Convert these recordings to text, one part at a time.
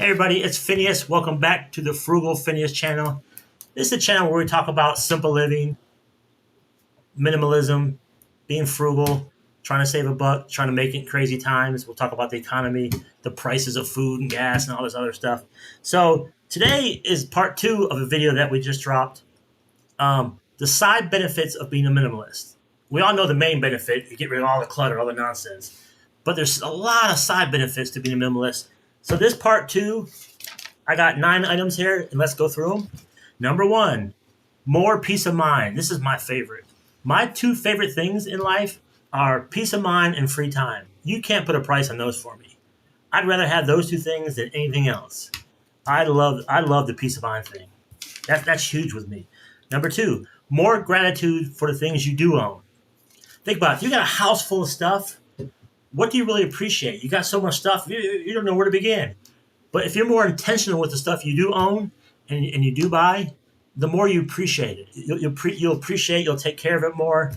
Hey everybody, it's Phineas. Welcome back to the Frugalfinneas channel. This is a channel where we talk about simple living, minimalism, being frugal, trying to save a buck, trying to make it in crazy times. We'll talk about the economy, the prices of food and gas and all this other stuff. So today is part 2 of a video that we just dropped. The side benefits of being a minimalist. We all know the main benefit, you get rid of all the clutter, all the nonsense. But there's a lot of side benefits to being a minimalist. So this part 2, I got 9 items here, and let's go through them. Number 1, more peace of mind. This is my favorite. My 2 favorite things in life are peace of mind and free time. You can't put a price on those for me. I'd rather have those 2 things than anything else. I love the peace of mind thing. That's huge with me. Number 2, more gratitude for the things you do own. Think about it. If you got a house full of stuff, what do you really appreciate? You got so much stuff, you don't know where to begin. But if you're more intentional with the stuff you do own and you do buy, the more you appreciate it. You'll appreciate, you'll take care of it more.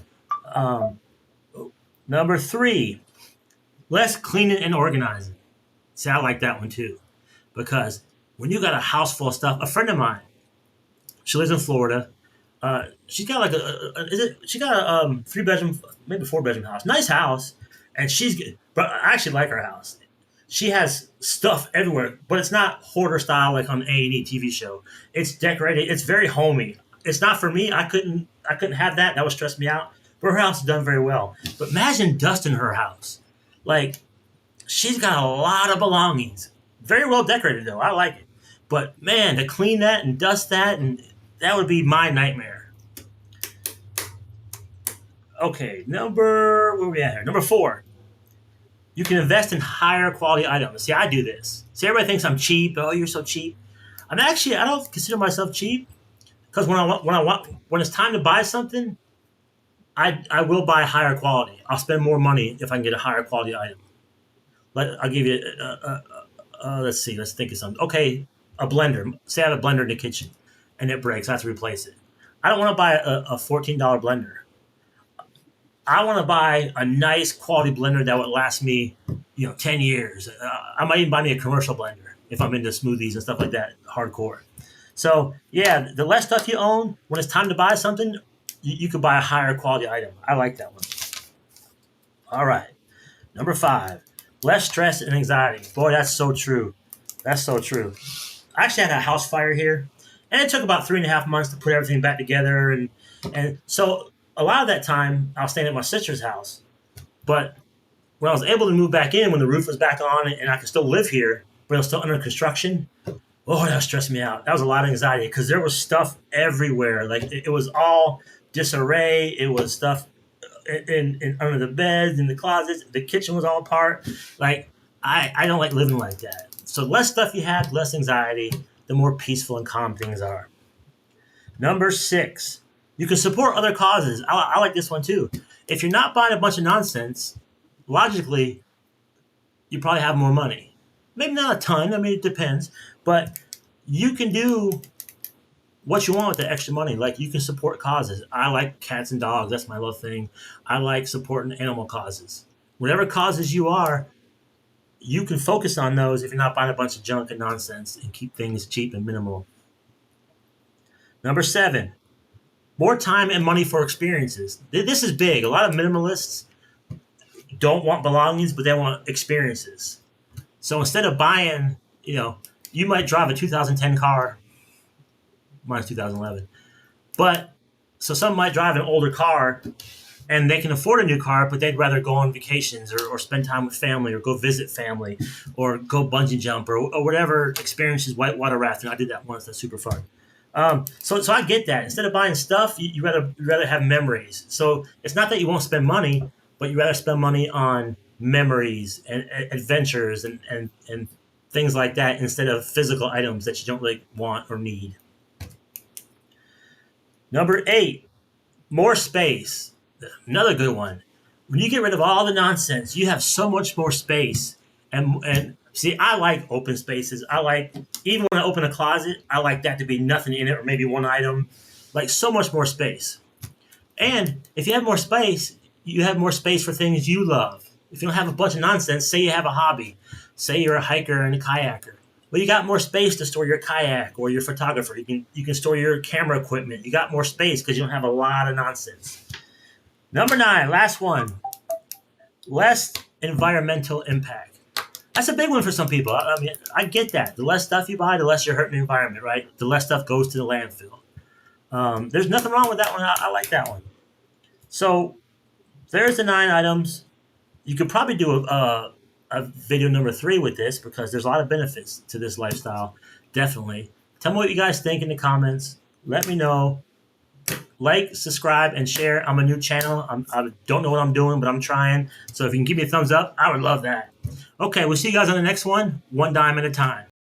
Number 3, less cleaning and organizing. See, I like that one too. Because when you got a house full of stuff, a friend of mine, she lives in Florida. She's got like she got a 3-bedroom, maybe 4-bedroom house. Nice house. And but I actually like her house. She has stuff everywhere, but it's not hoarder style like on an A&E TV show. It's decorated. It's very homey. It's not for me. I couldn't have that. That would stress me out. But her house is done very well. But imagine dusting her house. Like, she's got a lot of belongings. Very well decorated though. I like it. But man, to clean that and dust that, and that would be my nightmare. Okay, where are we at here? Number 4. You can invest in higher quality items. See, I do this. See, everybody thinks I'm cheap. Oh, you're so cheap. I don't consider myself cheap because when it's time to buy something, I will buy higher quality. I'll spend more money if I can get a higher quality item. I'll give you. Let's see. Let's think of something. Okay, a blender. Say I have a blender in the kitchen, and it breaks. I have to replace it. I don't want to buy a $14 blender. I want to buy a nice quality blender that would last me, 10 years. I might even buy me a commercial blender if I'm into smoothies and stuff like that, hardcore. So, yeah, the less stuff you own, when it's time to buy something, you could buy a higher quality item. I like that one. All right. Number 5, less stress and anxiety. Boy, that's so true. That's so true. I actually had a house fire here, and it took about 3.5 months to put everything back together. And so a lot of that time, I was staying at my sister's house. But when I was able to move back in, when the roof was back on and I could still live here, but it was still under construction, that stressed me out. That was a lot of anxiety because there was stuff everywhere. Like, it was all disarray. It was stuff in under the beds, in the closets. The kitchen was all apart. Like, I don't like living like that. So the less stuff you have, less anxiety, the more peaceful and calm things are. Number 6. You can support other causes. I like this one too. If you're not buying a bunch of nonsense, logically, you probably have more money. Maybe not a ton. I mean, it depends. But you can do what you want with the extra money. Like, you can support causes. I like cats and dogs. That's my love thing. I like supporting animal causes. Whatever causes you are, you can focus on those if you're not buying a bunch of junk and nonsense and keep things cheap and minimal. Number 7. More time and money for experiences. This is big. A lot of minimalists don't want belongings, but they want experiences. So instead of buying, you might drive a 2010 car. Mine's 2011. So some might drive an older car, and they can afford a new car, but they'd rather go on vacations or spend time with family or go visit family or go bungee jump or whatever experiences, whitewater rafting. I did that once. That's super fun. So I get that. Instead of buying stuff, you rather have memories. So it's not that you won't spend money, but you rather spend money on memories and adventures and things like that instead of physical items that you don't really want or need. Number 8, more space. Another good one. When you get rid of all the nonsense, you have so much more space. And see, I like open spaces. Even when I open a closet, I like that to be nothing in it or maybe one item. Like, so much more space. And if you have more space, you have more space for things you love. If you don't have a bunch of nonsense, say you have a hobby. Say you're a hiker and a kayaker. Well, you got more space to store your kayak or your photographer. You can store your camera equipment. You got more space because you don't have a lot of nonsense. Number 9, last one, less environmental impact. That's a big one for some people. I mean, I get that. The less stuff you buy, the less you're hurting the environment, right? The less stuff goes to the landfill. There's nothing wrong with that one. I like that one. So there's the 9 items. You could probably do a video number 3 with this because there's a lot of benefits to this lifestyle. Definitely. Tell me what you guys think in the comments. Let me know. Like, subscribe, and share. I'm a new channel. I don't know what I'm doing, but I'm trying. So if you can give me a thumbs up, I would love that. Okay, we'll see you guys on the next one. One dime at a time.